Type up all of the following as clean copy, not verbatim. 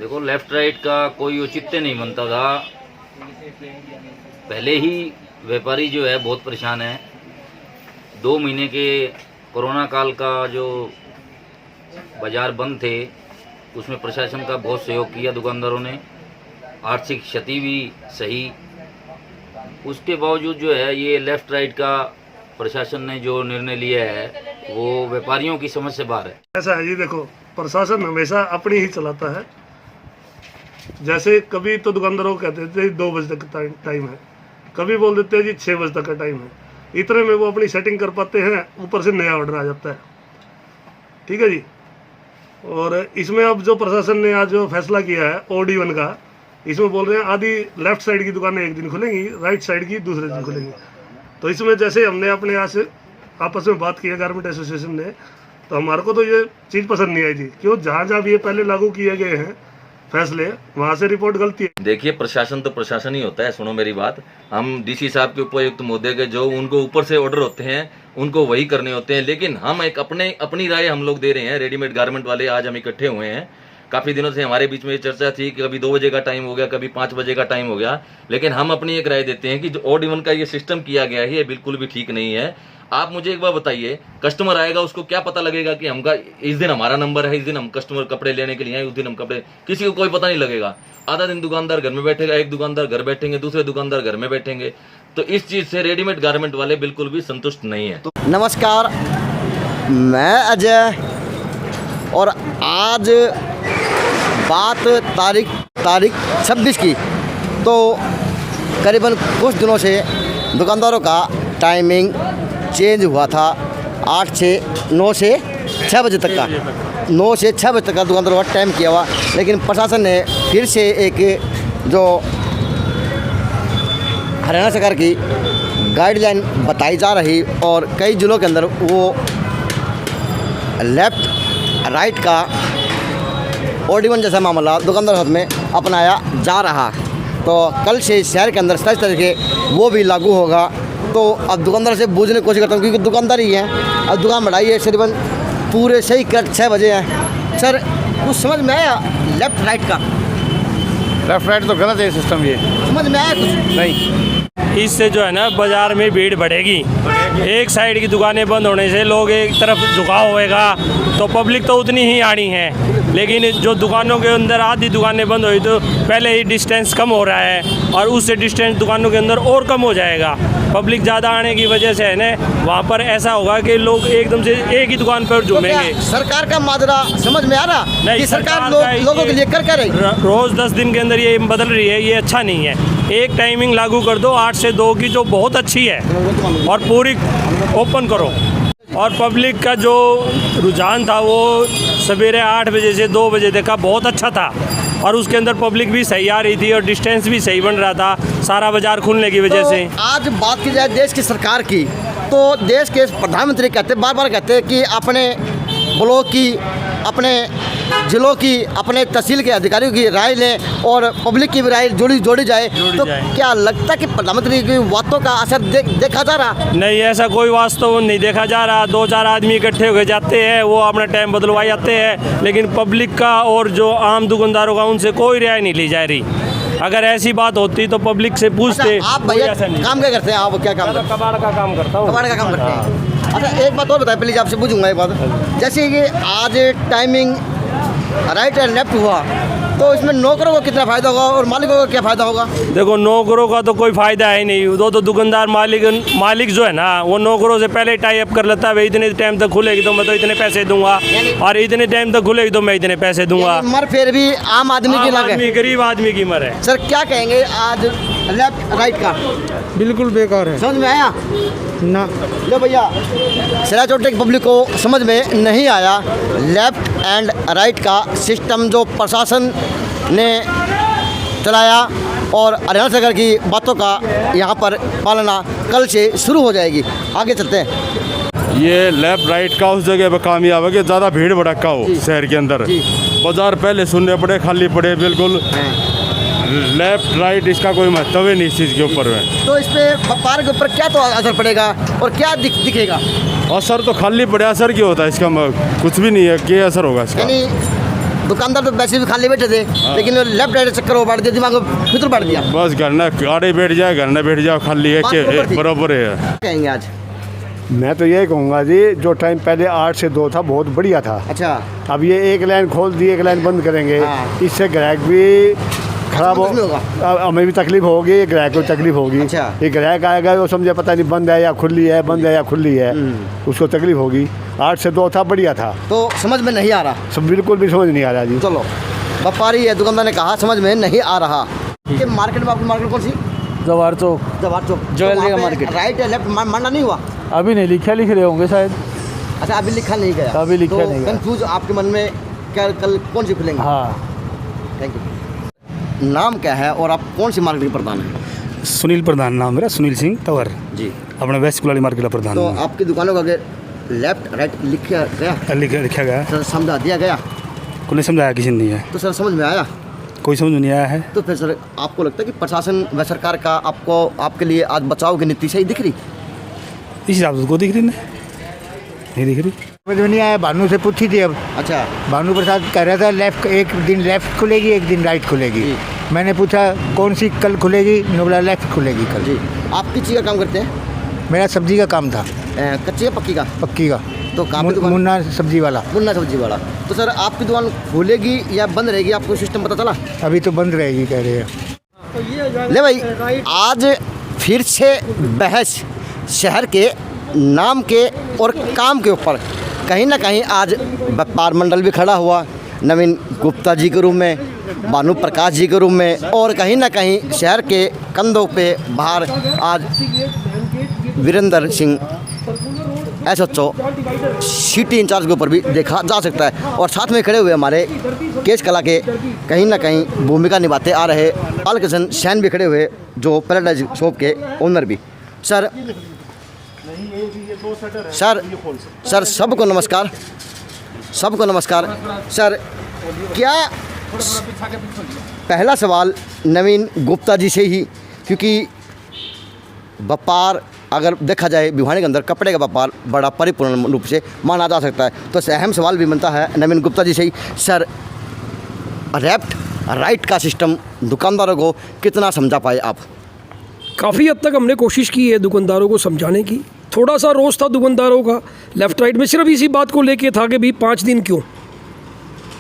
देखो, left right का कोई औचित्य नहीं बनता था। पहले ही व्यापारी जो है बहुत परेशान है। 2 महीने के कोरोना काल का जो बाजार बंद थे उसमें प्रशासन का बहुत सहयोग किया दुकानदारों ने, आर्थिक क्षति भी सही। उसके बावजूद जो है ये लेफ्ट राइट का प्रशासन ने जो निर्णय लिया है वो व्यापारियों की समझ से बाहर है। ऐसा है जी, देखो प्रशासन हमेशा अपनी ही चलाता है। जैसे कभी तो दुकानदारों को कहते थे 2 बजे तक टाइम है, कभी बोल देते हैं जी 6 बजे तक का टाइम है। इतने में वो अपनी सेटिंग कर पाते हैं, ऊपर से नया ऑर्डर आ जाता है। ठीक है जी। और इसमें अब जो प्रशासन ने आज जो फैसला किया है OD1 का, इसमें बोल रहे हैं आधी लेफ्ट साइड की दुकानें एक दिन खुलेंगी, राइट साइड की दूसरे दिन खुलेंगी। तो इसमें जैसे हमने अपने यहाँ से आपस में बात की है गारमेंट एसोसिएशन ने, तो हमारे को तो ये चीज़ पसंद नहीं आई थी। क्यों, जहाँ जहाँ भी ये पहले लागू किए गए हैं फैसले, वहाँ से रिपोर्ट गलती है। देखिए, प्रशासन तो प्रशासन ही होता है। सुनो मेरी बात, हम DC साहब के उपायुक्त महोदय के जो उनको ऊपर से ऑर्डर होते हैं उनको वही करने होते हैं, लेकिन हम एक अपनी राय हम लोग दे रहे हैं। रेडीमेड गारमेंट वाले आज हम इकट्ठे हुए हैं। काफ़ी दिनों से हमारे बीच में ये चर्चा थी कि कभी 2 बजे का टाइम हो गया, कभी 5 बजे का टाइम हो गया, लेकिन हम अपनी एक राय देते हैं कि जो OD1 का ये सिस्टम किया गया है ये बिल्कुल भी ठीक नहीं है। आप मुझे एक बार बताइए, कस्टमर आएगा उसको क्या पता लगेगा कि हमका इस दिन हमारा नंबर है, इस दिन हम कस्टमर कपड़े लेने के लिए आए, उस दिन हम कपड़े, किसी को कोई पता नहीं लगेगा। आधा दिन दुकानदार घर में बैठेगा, एक दुकानदार घर बैठेंगे, दूसरे दुकानदार घर में बैठेंगे। तो इस चीज़ से रेडीमेड गारमेंट वाले बिल्कुल भी संतुष्ट नहीं है। नमस्कार, मैं अजय, और आज बात तारीख 26 की। तो करीबन कुछ दिनों से दुकानदारों का टाइमिंग चेंज हुआ था। 9 से 6 बजे तक का, 9 से 6 बजे तक का दुकानदारों का टाइम किया हुआ। लेकिन प्रशासन ने फिर से एक जो हरियाणा सरकार की गाइडलाइन बताई जा रही, और कई जिलों के अंदर वो लेफ़्ट राइट का OD1 जैसा मामला दुकानदार हाथ में अपनाया जा रहा। तो कल से शहर के अंदर 27 तारीख के वो भी लागू होगा। तो अब दुकानदार से पूछने की कोशिश करता हूँ, क्योंकि दुकानदार ही है। अब दुकान बढ़ाई है करीबन पूरे सही कर 6 बजे हैं। सर, कुछ समझ में आया लेफ़्ट राइट का? लेफ्ट राइट तो गलत है सिस्टम, ये समझ में आया कुछ? नहीं। इससे जो है ना बाज़ार में भीड़ बढ़ेगी। एक साइड की दुकानें बंद होने से लोग एक तरफ झुकाव होएगा, तो पब्लिक तो उतनी ही आनी है। लेकिन जो दुकानों के अंदर आधी दुकानें बंद हुई तो पहले ही डिस्टेंस कम हो रहा है, और उससे डिस्टेंस दुकानों के अंदर और कम हो जाएगा। पब्लिक ज़्यादा आने की वजह से है ना, वहाँ पर ऐसा होगा कि लोग एकदम से एक ही दुकान पर झूमेंगे। तो सरकार का माजरा समझ में आ रहा नहीं, कि सरकार सरकार लोगों के लिए कर क्या रही? रोज़ 10 दिन के अंदर ये बदल रही है, ये अच्छा नहीं है। एक टाइमिंग लागू कर दो 8 से 2 की, जो बहुत अच्छी है, और पूरी ओपन करो। और पब्लिक का जो रुझान था वो सवेरे 8 बजे से 2 बजे तक का बहुत अच्छा था, और उसके अंदर पब्लिक भी सही आ रही थी और डिस्टेंस भी सही बन रहा था, सारा बाजार खुलने की वजह से। आज बात की जाए देश की सरकार की, तो देश के प्रधानमंत्री कहते बार बार कहते हैं कि अपने ब्लॉक की, अपने जिलों की, अपने तहसील के अधिकारियों की राय लें और पब्लिक की भी राय जोड़ी जाए। तो क्या लगता है कि प्रधानमंत्री की बातों का असर देखा जा रहा? नहीं, ऐसा कोई वास्तव नहीं देखा जा रहा। 2-4 आदमी इकट्ठे हो जाते हैं, वो अपना टाइम बदलवा जाते हैं, लेकिन पब्लिक का और जो आम दुकानदारों का उनसे कोई राय नहीं ली जा रही। अगर ऐसी बात होती तो पब्लिक से पूछते। अच्छा, आप भैया काम क्या करते हैं? आप क्या काम? कबाड़ का काम करता हूँ। कबाड़ का काम करते हैं। अच्छा, एक बात और बताएं प्लीज़, आपसे पूछूंगा एक बात। जैसे कि आज टाइमिंग राइट एंड लेफ्ट हुआ, तो इसमें नौकरों को कितना फ़ायदा होगा और मालिकों को क्या फ़ायदा होगा? देखो, नौकरों का तो कोई फ़ायदा है नहीं। तो दुकानदार मालिक जो है ना, वो नौकरों से पहले टाई अप कर लेता है, भाई इतने टाइम तक खुलेगी तो मैं तो इतने पैसे दूंगा, और इतने टाइम तक खुलेगी तो मैं इतने पैसे दूंगा। मर फिर भी आम आदमी की लगे, गरीब आदमी की मर है। सर क्या कहेंगे आज लेफ्ट राइट का? बिल्कुल बेकार है। समझ में आया ना? लो भैया, सिरा चोटे की पब्लिक को समझ में नहीं आया लेफ्ट एंड राइट का सिस्टम जो प्रशासन ने चलाया, और हरियाणा सरकार की बातों का यहाँ पर पालना कल से शुरू हो जाएगी। आगे चलते हैं। ये लेफ्ट राइट का उस जगह पर कामयाब है कि ज़्यादा भीड़ भड़का हो शहर के अंदर। बाजार पहले सुनने पड़े, खाली पड़े बिल्कुल। लेफ्ट राइट इसका कोई महत्व ही नहीं इस चीज़ के ऊपर में। तो इस पे व्यापार के ऊपर क्या तो असर पड़ेगा और क्या दिखेगा? असर तो खाली पड़े, असर क्या होता है इसका? कुछ भी नहीं है, क्या असर होगा इसका? यानी दुकानदार तो वैसे भी खाली बैठे थे, लेकिन लेफ्ट राइट चक्कर वो बैठ दिया, दिमाग में फितर बैठ दिया। बस घर न आड़े बैठ जाए, घर न बैठ जाओ, खाली बात बराबर थी। बराबर है। कहेंगे आज? मैं तो यही कहूँगा जी, जो टाइम पहले 8 से 2 था बहुत बढ़िया था। अच्छा, अब ये एक लाइन खोल दी, एक लाइन बंद करेंगे, हाँ। इससे ग्राहक भी खराब हो, तकलीफ होगा। हमें भी तकलीफ होगी, ग्राहक को तकलीफ होगी। अच्छा। ये ग्राहक आएगा वो समझे पता नहीं बंद है या खुली है, बंद है या खुली है, उसको तकलीफ होगी। 8 से 2 था, बढ़िया था। तो समझ में नहीं आ रहा। सब बिल्कुल भी समझ नहीं आ रहा जी। चलो, व्यापारी है, दुकानदार ने कहा समझ में नहीं आ रहा। ये मार्केट में आपकी मार्केट कौन सी? जवाहर चौक। जवाहर चौक। ज्वेलरी तो का वहाँ पे मार्केट। राइट या लेफ्ट मानना नहीं हुआ? अभी नहीं लिख रहे होंगे शायद। अच्छा, अभी लिखा नहीं गया। अभी लिखा तो नहीं गया। कंफ्यूज आपके मन में क्या, कल कौन सी खुलेंगे? हाँ। Thank you. नाम क्या है और आप कौन सी मार्केट के प्रधान हैं? सुनील प्रधान नाम मेरा, सुनील सिंह तंवर, जी। अपने वेस्ट कुलाली मार्केट का प्रधान तो हूँ। आपकी दुकानों का अगर लेफ्ट राइट लिखा गया, लिखा गया, सर समझा दिया गया, को नहीं समझाया किसी ने नहीं है, तो सर समझ में आया? कोई समझ में नहीं आया है। तो फिर सर आपको लगता है कि प्रशासन व सरकार का आपको आपके लिए आज बचाव की नीति सही दिख रही? इस हिसाब से को दिख रही नहीं दिख रही। समझ में नहीं आया, भानु से पूछी थी। अब अच्छा, भानु प्रसाद कह रहा था लेफ्ट, एक दिन लेफ्ट खुलेगी, एक दिन राइट खुलेगी। जी। मैंने पूछा कौन सी कल खुलेगी, उन्होंने बोला लेफ्ट खुलेगी कल। जी। आप किस चीज़ का काम करते हैं? मेरा सब्जी का काम था, कच्ची या पक्की का? पक्की का। तो काफ़ी दुकान, मुन्ना सब्जी वाला। मुन्ना सब्जी वाला। तो सर आपकी दुकान खुलेगी या बंद रहेगी, आपको सिस्टम पता चला? अभी तो बंद रहेगी कह रहे हैं। ले भाई, आज फिर से बहस शहर के नाम के और काम के ऊपर। कहीं ना कहीं आज व्यापार मंडल भी खड़ा हुआ, नवीन गुप्ता जी के रूम में, भानु प्रकाश जी के रूम में, और कहीं ना कहीं शहर के कंधों पे बाहर आज Virendra Singh SHO city incharge के ऊपर भी देखा जा सकता है। और साथ में खड़े हुए हमारे केश कला के कहीं ना कहीं भूमिका निभाते आ रहे अलकसन सैन भी खड़े हुए, जो पैराडाइज शॉप के ओनर भी। सर सबको नमस्कार, सबको नमस्कार। सर, क्या पहला सवाल नवीन गुप्ता जी से ही, क्योंकि व्यापार अगर देखा जाए भिवानी के अंदर कपड़े का व्यापार बड़ा परिपूर्ण रूप से माना जा सकता है, तो अहम सवाल भी बनता है नवीन गुप्ता जी से ही। सर, लेफ्ट राइट का सिस्टम दुकानदारों को कितना समझा पाए आप? काफ़ी हद तक हमने कोशिश की है दुकानदारों को समझाने की। थोड़ा सा रोष था दुकानदारों का लेफ्ट राइट में, सिर्फ इसी बात को लेके था कि भाई 5 दिन क्यों?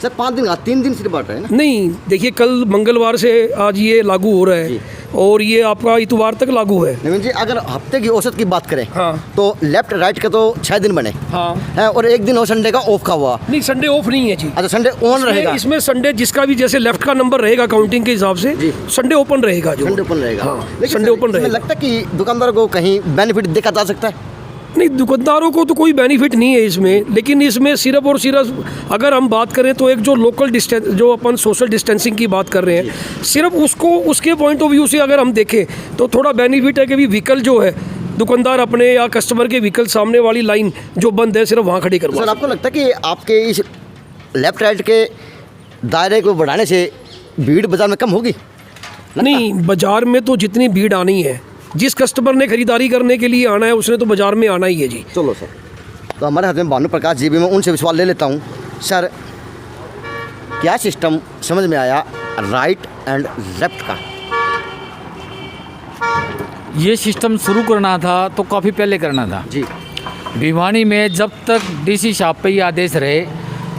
सर 5 दिन, 3 दिन सिर्फ बांट रहे हैं ना? नहीं, देखिए कल मंगलवार से आज ये लागू हो रहा है और ये आपका इतवार तक लागू है। नवीन जी, अगर हफ्ते की औसत की बात करें, हाँ, तो लेफ्ट राइट के तो 6 दिन बने, हाँ है, और एक दिन हो संडे का ऑफ का हुआ। नहीं, संडे ऑफ नहीं है जी। अच्छा, संडे ऑन रहेगा? इसमें संडे जिसका भी जैसे लेफ्ट का नंबर रहेगा काउंटिंग के हिसाब से, संडे ओपन रहेगा। जो संडे ओपन रहेगा। हाँ, लेकिन संडे सर, ओपन इसमें रहेगा। लगता है कि दुकानदारों को कहीं बेनिफिट देखा जा सकता है? नहीं, दुकानदारों को तो कोई बेनिफिट नहीं है इसमें, लेकिन इसमें सिर्फ और सिर्फ अगर हम बात करें तो एक जो लोकल डिस्टेंस, जो अपन सोशल डिस्टेंसिंग की बात कर रहे हैं, सिर्फ उसको उसके पॉइंट ऑफ व्यू से अगर हम देखें तो थोड़ा बेनिफिट है कि भी व्हीकल जो है दुकानदार अपने या कस्टमर के व्हीकल सामने वाली लाइन जो बंद है सिर्फ वहाँ खड़ी करवा। सर, आपको लगता है कि आपके इस लेफ्ट राइट के दायरे को बढ़ाने से भीड़ बाजार में कम होगी? नहीं, बाजार में तो जितनी भीड़ आनी है, जिस कस्टमर ने खरीदारी करने के लिए आना है उसने तो बाजार में आना ही है जी। चलो सर, तो हमारे हाथ में भानु प्रकाश जी भी, मैं उनसे सवाल ले लेता हूँ। सर, क्या सिस्टम समझ में आया राइट एंड लेफ्ट का? ये सिस्टम शुरू करना था तो काफ़ी पहले करना था जी। भिवानी में जब तक डीसी साहब पे ये आदेश रहे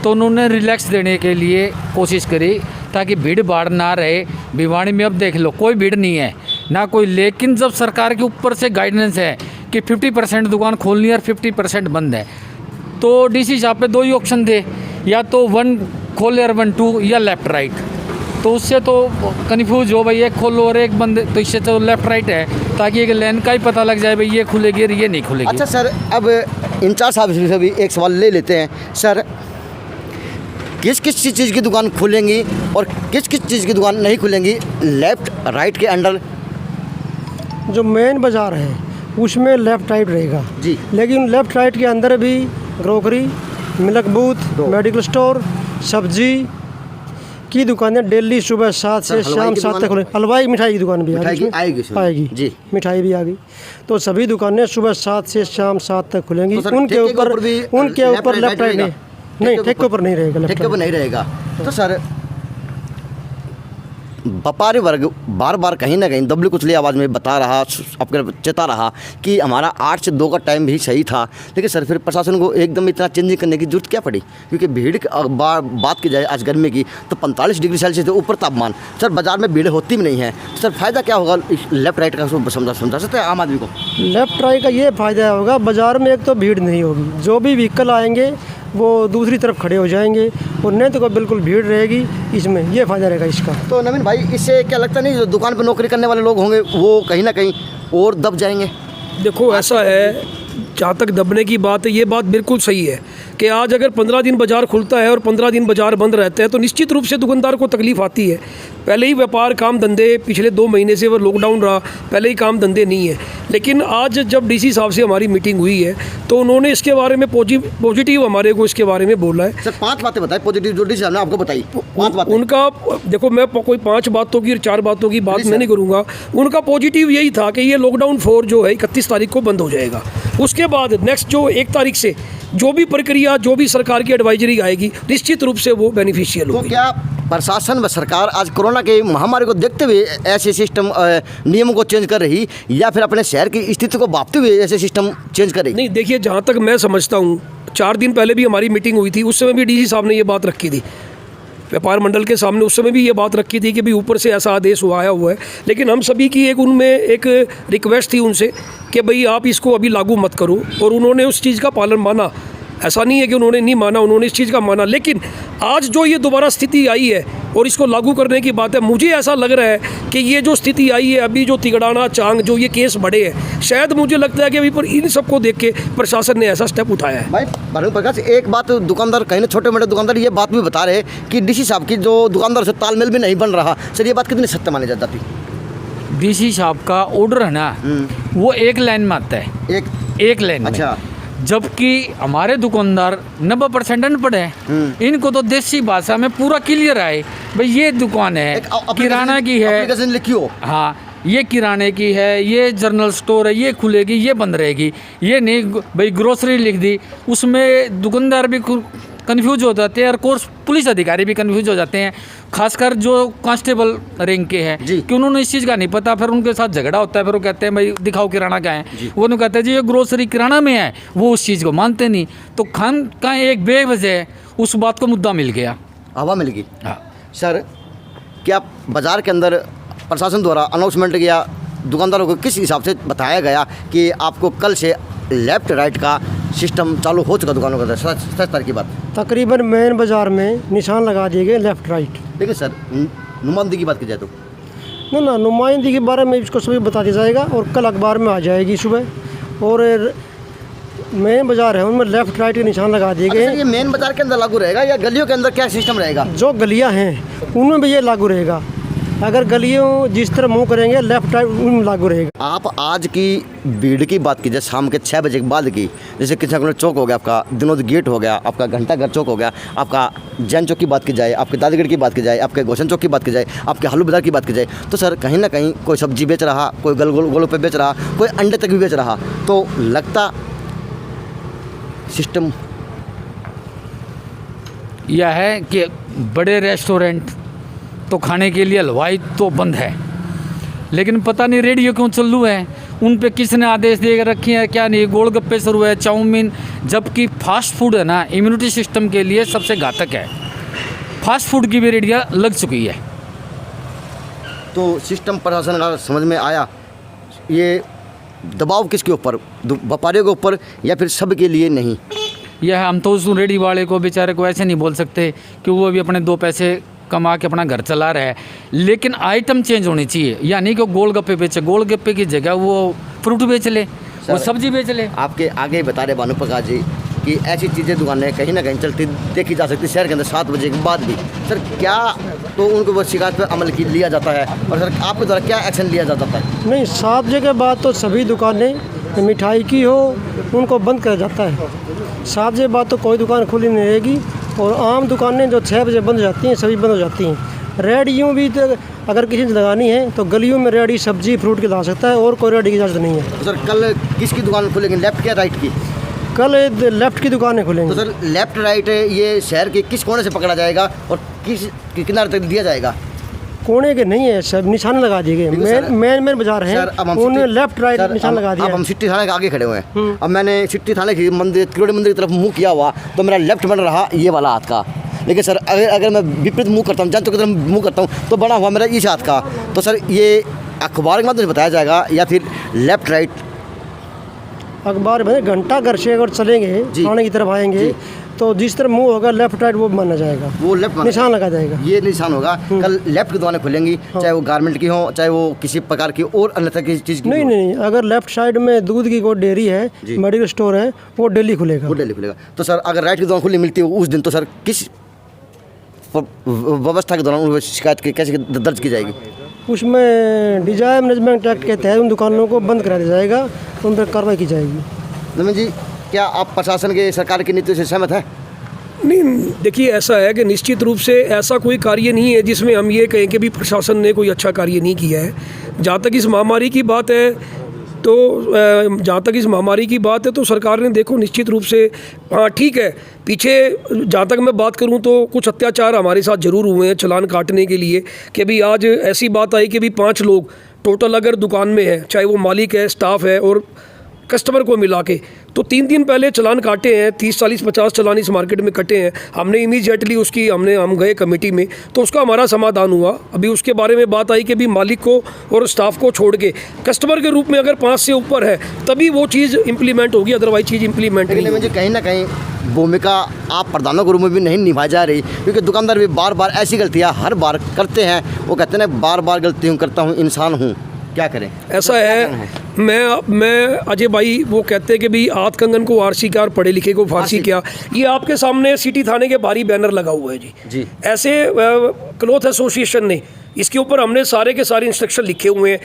तो उन्होंने रिलैक्स देने के लिए कोशिश करी ताकि भीड़ भाड़ ना रहे। भिवानी में अब देख लो कोई भीड़ नहीं है ना कोई, लेकिन जब सरकार के ऊपर से गाइडेंस है कि 50% दुकान खोलनी है और 50% बंद है, तो डीसी साहब पे 2 ही ऑप्शन थे, या तो 1 खोले और 1 2 या लेफ्ट राइट। तो उससे तो कन्फ्यूज हो भाई, एक खोलो और एक बंद, तो इससे तो लेफ्ट राइट है ताकि एक लेन का ही पता लग जाए भाई ये खुलेगी और ये नहीं खुलेगी। अच्छा सर, अब इंचार्ज साहब से भी एक सवाल ले लेते हैं। सर, किस किस चीज़ की दुकान खुलेंगी और किस किस चीज़ की दुकान नहीं खुलेंगी लेफ्ट राइट के अंडर? जो मेन बाज़ार है उसमें लेफ़्ट राइट रहेगा जी, लेकिन लेफ़्ट राइट के अंदर भी grocery, milk booth, medical store, सब्जी की दुकानें डेली सुबह 7 से शाम 7 तक खुले। हलवाई मिठाई की दुकान भी आएगी जी, मिठाई भी आ गई। तो सभी दुकानें सुबह 7 से शाम 7 तक खुलेंगे। तो उनके ऊपर लेफ्ट राइट नहीं, नहीं, ठेके के ऊपर नहीं रहेगा, ठेके के ऊपर नहीं रहेगा। तो सर व्यापारी वर्ग बार बार कहीं ना कहीं दबली कुचली आवाज़ में बता रहा, आपके चेता रहा कि हमारा 8 से 2 का टाइम भी सही था, लेकिन सर फिर प्रशासन को एकदम इतना चेंजिंग करने की जरूरत क्या पड़ी? क्योंकि भीड़ की बात की जाए आज गर्मी की तो 45 डिग्री सेल्सियस से ऊपर तापमान, सर बाजार में भीड़ होती भी नहीं है। तो सर फ़ायदा क्या होगा लेफ्ट राइट का? समझा सकते हैं आम आदमी को? लेफ्ट राइट का ये फ़ायदा होगा, बाज़ार में एक तो भीड़ नहीं होगी, जो भी व्हीकल आएंगे वो दूसरी तरफ खड़े हो जाएंगे और नहीं तो बिल्कुल भीड़ रहेगी, इसमें ये फ़ायदा रहेगा इसका। तो नवीन भाई, इससे क्या लगता नहीं जो दुकान पर नौकरी करने वाले लोग होंगे वो कहीं ना कहीं और दब जाएंगे? देखो ऐसा है, जहाँ तक दबने की बात है, ये बात बिल्कुल सही है कि आज अगर 15 दिन बाज़ार खुलता है और 15 दिन बाज़ार बंद रहता है तो निश्चित रूप से दुकानदार को तकलीफ़ आती है। पहले ही व्यापार काम धंधे पिछले 2 महीने से वो लॉकडाउन रहा, पहले ही काम धंधे नहीं है। लेकिन आज जब डीसी साहब से हमारी मीटिंग हुई है तो उन्होंने इसके बारे में पॉजिटिव हमारे को इसके बारे में बोला है। सर 5 बातें बताएं पॉजिटिव, जो डीसी साहब ने आपको बताई 5 बातें। उनका देखो, मैं कोई 5 बातों की 4 बातों की बात मैं नहीं करूँगा। उनका पॉजिटिव यही था कि ये लॉकडाउन 4 जो है 31 तारीख को बंद हो जाएगा। उसके बाद नेक्स्ट जो 1 तारीख से जो भी प्रक्रिया, जो भी सरकार की एडवाइजरी आएगी, निश्चित रूप से वो बेनिफिशियल होगी। तो क्या प्रशासन व सरकार आज कोरोना की महामारी को देखते हुए ऐसे सिस्टम नियमों को चेंज कर रही, या फिर अपने शहर की स्थिति को भांपते हुए ऐसे सिस्टम चेंज कर रही? नहीं, देखिए, जहाँ तक मैं समझता हूँ, 4 दिन पहले भी हमारी मीटिंग हुई थी, उस समय भी डीसी साहब ने ये बात रखी थी व्यापार मंडल के सामने। उस समय भी ये बात रखी थी कि भाई ऊपर से ऐसा आदेश आया हुआ है, लेकिन हम सभी की उनमें एक रिक्वेस्ट थी उनसे कि भाई आप इसको अभी लागू मत करो, और उन्होंने उस चीज़ का पालन माना। ऐसा नहीं है कि उन्होंने नहीं माना, उन्होंने इस चीज़ का माना। लेकिन आज जो ये दोबारा स्थिति आई है और इसको लागू करने की बात है, मुझे ऐसा लग रहा है कि ये जो स्थिति आई है अभी, जो तिगड़ाना चांग जो ये केस बढ़े हैं, शायद मुझे लगता है कि अभी पर इन सबको देख के प्रशासन ने ऐसा स्टेप उठाया है। भाई भानु प्रकाश, एक बात दुकानदार, कहीं ना छोटे मोटे दुकानदार ये बात भी बता रहे कि डीसी साहब की जो दुकानदार से तालमेल भी नहीं बन रहा। सर ये बात कितनी सत्य मानी जाती? डीसी साहब का ऑर्डर है ना, वो एक लाइन में आता है, एक लाइन में। अच्छा। जबकि हमारे दुकानदार 90% अनपढ़ हैं, इनको तो देसी भाषा में पूरा क्लियर है भाई ये दुकान है किराना की है, लिखियो, हाँ ये किराने की है, ये जनरल स्टोर है, ये खुलेगी, ये बंद रहेगी। ये नहीं भाई ग्रोसरी लिख दी, उसमें दुकानदार भी कंफ्यूज हो जाते हैं और कोर्स पुलिस अधिकारी भी कंफ्यूज हो जाते हैं, खासकर जो कांस्टेबल रैंक के हैं, कि उन्होंने इस चीज़ का नहीं पता। फिर उनके साथ झगड़ा होता है, फिर वो कहते हैं भाई दिखाओ किराना क्या है, वो नहीं कहते जी ये ग्रोसरी किराना में है, वो उस चीज़ को मानते नहीं। तो खान का एक बेवजह उस बात को मुद्दा मिल गया, हवा मिल गई। हाँ सर, क्या बाज़ार के अंदर प्रशासन द्वारा अनाउंसमेंट किया, दुकानदारों को किस हिसाब से बताया गया कि आपको कल से लेफ्ट राइट का सिस्टम चालू हो चुका दुकानों का? 7 तारीख की बात। तकरीबन मेन बाज़ार में निशान लगा दिए गए लेफ़्ट राइट। देखिए सर, नुमाइंदगी की बात की जाए तो ना नुमाइंदगी के बारे में इसको सभी बता दिया जाएगा और कल अखबार में आ जाएगी सुबह। और मेन बाज़ार है उनमें लेफ़्ट राइट के निशान लगा दिए गए। ये मेन बाज़ार के अंदर लागू रहेगा या गलियों के अंदर क्या सिस्टम रहेगा? जो गलियाँ हैं उनमें भी ये लागू रहेगा। अगर गलियों जिस तरह मुँह करेंगे लेफ़्ट राइट उनमें लागू रहेगा। आप आज की भीड़ की बात कीजिए, शाम के 6 बजे के बाद की, जैसे किशन चौक हो गया, आपका दिनोद गेट हो गया, आपका घंटाघर चौक हो गया, आपका जैन चौक की बात की जाए, आपके दादीगढ़ की बात की जाए, आपके गोशन चौक की बात की जाए, आपके हलू बाजार की बात की जाए, तो सर कहीं ना कहीं कोई सब्जी बेच रहा, कोई गोलगप्पे बेच रहा, कोई अंडे तक भी बेच रहा, तो लगता सिस्टम यह है कि बड़े रेस्टोरेंट तो खाने के लिए हलवाई तो बंद है, लेकिन पता नहीं रेडियो क्यों चालू है, उन पे किसने आदेश दे रखे हैं क्या नहीं, गोलगप्पे शुरू है, चाउमीन, जबकि फास्ट फूड है ना इम्यूनिटी सिस्टम के लिए सबसे घातक है। फास्ट फूड की भी रेडिया लग चुकी है। तो सिस्टम प्रशासन का समझ में आया, ये दबाव किसके ऊपर, व्यापारियों के ऊपर या फिर सब के लिए नहीं? यह हम तो उस रेडी वाले को बेचारे को ऐसे नहीं बोल सकते कि वो भी अपने 2 पैसे कमा के अपना घर चला रहा है, लेकिन आइटम चेंज होनी चाहिए। यानी कि गोलगप्पे बेचे, गोलगप्पे की जगह वो फ्रूट बेच ले, वो सब्जी बेच ले। आपके आगे बता रहे भानु प्रकाश जी कि ऐसी चीज़ें दुकानें कहीं ना कहीं चलती देखी जा सकती शहर के अंदर 7 बजे के बाद भी। सर क्या तो उनको वो शिकायत पर अमल लिया जाता है और सर आपके द्वारा क्या एक्शन लिया जाता है? नहीं, 7 बजे के बाद तो सभी दुकानें मिठाई की हो उनको बंद किया जाता है। 7 बजे बाद तो कोई दुकान खुली नहीं रहेगी और आम दुकानें जो 6 बजे बंद हो जाती हैं सभी बंद हो जाती हैं। रेडियों भी तो अगर किसी ने लगानी है तो गलियों में रेडी सब्जी फ्रूट की ला सकता है और कोई रेडी की इजाज़त नहीं है। सर कल किसकी दुकान खुलेगी, लेफ्ट या राइट की? कल लेफ्ट की दुकानें खुलेंगी। तो सर लेफ्ट राइट ये शहर के किस कोने से पकड़ा जाएगा और किस किनारे तक दिया जाएगा? कोने के नहीं है सब, निशान लगा दिए गए। मेन बाजार है, उन्होंने लेफ्ट राइट निशान लगा दिया। अब हम सिटी थाने के आगे खड़े हुए हैं। अब मैंने सिटी थाने की मंदिर तिलोड़ी मंदिर की तरफ मुंह किया हुआ तो मेरा लेफ्ट बन रहा ये वाला हाथ का। लेकिन सर अगर मैं विपरीत मुंह करता हूँ, जनता की तरफ मुंह करता हूँ तो बना हुआ मेरा इस हाथ का। तो सर ये अखबार के माध्यम से बताया जाएगा या फिर लेफ्ट राइट? अखबार में घंटा घर से अगर चलेंगे थाने की तरफ आएंगे तो जिस तरफ मुंह होगा लेफ्ट राइट वो माना जाएगा, वो लेफ्ट निशान लगा जाएगा। ये निशान होगा। कल लेफ्ट की दुकानें खुलेंगी, चाहे वो गारमेंट की हो, चाहे वो किसी प्रकार की और अन्य किसी चीज़ की। नहीं, अगर लेफ्ट साइड में दूध की कोई डेयरी है, मेडिकल स्टोर है, वो डेली खुलेगा। तो सर अगर राइट की दुकान खुली मिलती है उस दिन तो सर किस व्यवस्था के दौरान शिकायत कैसे दर्ज की जाएगी? उसमें डिजाइन मैनेजमेंट एक्ट के तहत उन दुकानों को बंद करा दिया जाएगा, उन पर कार्रवाई की जाएगी। नमन जी, क्या आप प्रशासन के सरकार की नीति से सहमत हैं? नहीं, देखिए ऐसा है कि निश्चित रूप से ऐसा कोई कार्य नहीं है जिसमें हम ये कहें कि भी प्रशासन ने कोई अच्छा कार्य नहीं किया है। जहाँ तक इस महामारी की बात है तो सरकार ने देखो निश्चित रूप से, हाँ ठीक है, पीछे जहाँ तक मैं बात करूँ तो कुछ अत्याचार हमारे साथ ज़रूर हुए हैं चालान काटने के लिए कि भी आज ऐसी बात आई कि भी 5 लोग टोटल अगर दुकान में है, चाहे वो मालिक है, स्टाफ है और कस्टमर को मिला के, तो 3 दिन पहले चालान काटे हैं। 30, 40, 50 चालान इस मार्केट में कटे हैं। हमने इमीडिएटली उसकी हम गए कमेटी में तो उसका हमारा समाधान हुआ। अभी उसके बारे में बात आई कि भी मालिक को और स्टाफ को छोड़ के कस्टमर के रूप में अगर 5 से ऊपर है तभी वो चीज़ इंप्लीमेंट होगी, अदरवाइज चीज़ इंप्लीमेंट नहीं होगी। कहीं ना कहीं भूमिका आप प्रधानों के रूप में भी नहीं निभाई जा रही, क्योंकि दुकानदार भी बार बार ऐसी गलतियाँ हर बार करते हैं। वो कहते हैं ना बार बार गलती करता हूँ, इंसान हूँ, क्या करें? ऐसा है, मैं अजय भाई वो कहते हैं कि भी हाथ कंगन को आरसी क्या और पढ़े लिखे को फारसी क्या। ये आपके सामने सिटी थाने के बाहरी बैनर लगा हुआ है जी। ऐसे क्लॉथ एसोसिएशन ने इसके ऊपर हमने सारे के सारे इंस्ट्रक्शन लिखे हुए हैं।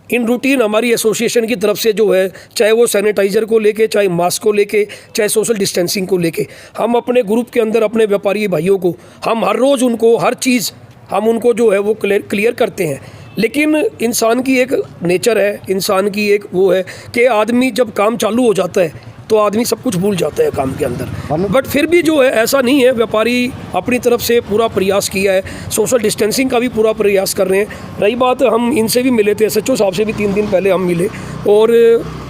इन रूटीन हमारी एसोसिएशन की तरफ से जो है, चाहे वो सैनिटाइज़र को लेके, चाहे मास्क को लेके, चाहे सोशल डिस्टेंसिंग को लेके, हम अपने ग्रुप के अंदर अपने व्यापारी भाइयों को हम हर रोज़ उनको हर चीज़ हम उनको जो है वो क्लियर करते हैं। लेकिन इंसान की एक नेचर है, इंसान की एक वो है कि आदमी जब काम चालू हो जाता है तो आदमी सब कुछ भूल जाता है काम के अंदर। बट फिर भी जो है ऐसा नहीं है, व्यापारी अपनी तरफ से पूरा प्रयास किया है, सोशल डिस्टेंसिंग का भी पूरा प्रयास कर रहे हैं। रही बात, हम इनसे भी मिले थे, SHO साहब से भी 3 दिन पहले हम मिले और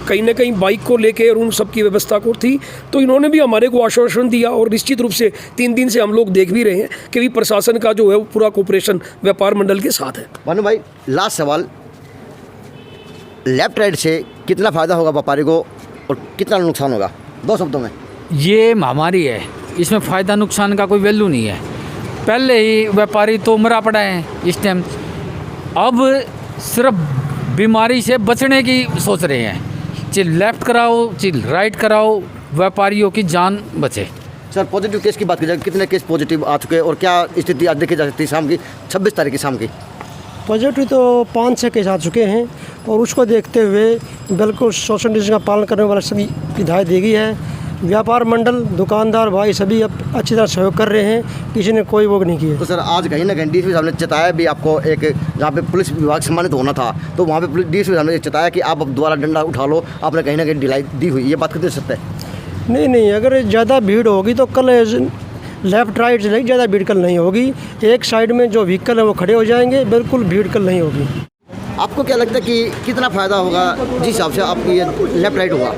कहीं ना कहीं बाइक को लेके और उन सब की व्यवस्था को थी तो इन्होंने भी हमारे को आश्वासन दिया और निश्चित रूप से 3 दिन से हम लोग देख भी रहे हैं कि भी प्रशासन का जो है वो पूरा कोऑपरेशन व्यापार मंडल के साथ है। भानु भाई, लास्ट सवाल, लेफ्ट राइट से कितना फ़ायदा होगा व्यापारी को और कितना नुकसान होगा, 2 शब्दों में? ये महामारी है, इसमें फ़ायदा नुकसान का कोई वैल्यू नहीं है। पहले ही व्यापारी तो मरा पड़ा है इस टाइम, अब सिर्फ बीमारी से बचने की सोच रहे हैं। चिल लेफ्ट कराओ, चिल राइट कराओ, व्यापारियों की जान बचे। सर पॉजिटिव केस की बात की जाए, कितने केस पॉजिटिव आ चुके हैं और क्या स्थिति आज देखी जा सकती है शाम की 26 तारीख की शाम की? पॉजिटिव तो 5-6 केस आ चुके हैं और उसको देखते हुए बिल्कुल सोशल डिस्टेंस का पालन करने वाला सभी हिदायत दी गई है। व्यापार मंडल, दुकानदार भाई सभी अब अच्छी तरह सहयोग कर रहे हैं, किसी ने कोई वो नहीं किया। तो सर आज कहीं ना कहीं DSP साहब ने चताया भी आपको, एक जहाँ पे पुलिस विभाग सम्मानित होना था तो वहाँ पे DSP साहब ने चताया कि आप अब दोबारा डंडा उठा लो, आपने कहीं ना कहीं ढिलाई दी हुई, ये बात कितनी सत्य है? नहीं, अगर ज़्यादा भीड़ होगी तो कल लेफ़्ट राइट से ज़्यादा भीड़ कल नहीं होगी। एक साइड में जो व्हीकल है वो खड़े हो जाएंगे, बिल्कुल भीड़ कल नहीं होगी। आपको क्या लगता है कि कितना फ़ायदा होगा जिस हिसाब से आपकी ये लेफ्ट राइट हुआ?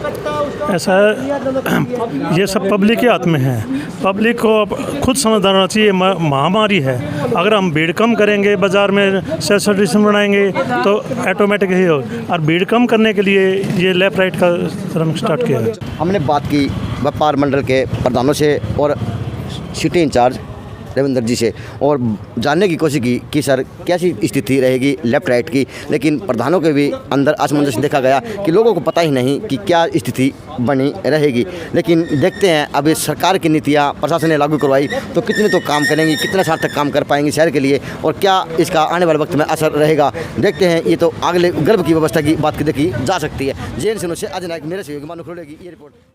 ऐसा है, ये सब पब्लिक के हाथ में है। पब्लिक को अब खुद समझदार होना चाहिए, महामारी है। अगर हम भीड़ कम करेंगे, बाज़ार में सोशल डिस्टेंस बनाएंगे तो ऑटोमेटिक ही हो। और भीड़ कम करने के लिए ये लेफ्ट राइट का स्टार्ट किया है। हमने बात की व्यापार मंडल के प्रधानों से और सिटी इंचार्ज रविंदर जी से और जानने की कोशिश की कि सर कैसी स्थिति रहेगी लेफ्ट राइट की, लेकिन प्रधानों के भी अंदर असमंजस देखा गया कि लोगों को पता ही नहीं कि क्या स्थिति बनी रहेगी। लेकिन देखते हैं अब इस सरकार की नीतियाँ प्रशासन ने लागू करवाई तो कितने तो काम करेंगी, कितना सार्थक काम कर पाएंगे शहर के लिए और क्या इसका आने वाले वक्त में असर रहेगा, देखते हैं। ये तो अगले गर्भ की व्यवस्था की बात देखी जा सकती है। JN से अजय नायक, मेरे सहयोगी मानू खुलेगी, ये रिपोर्ट।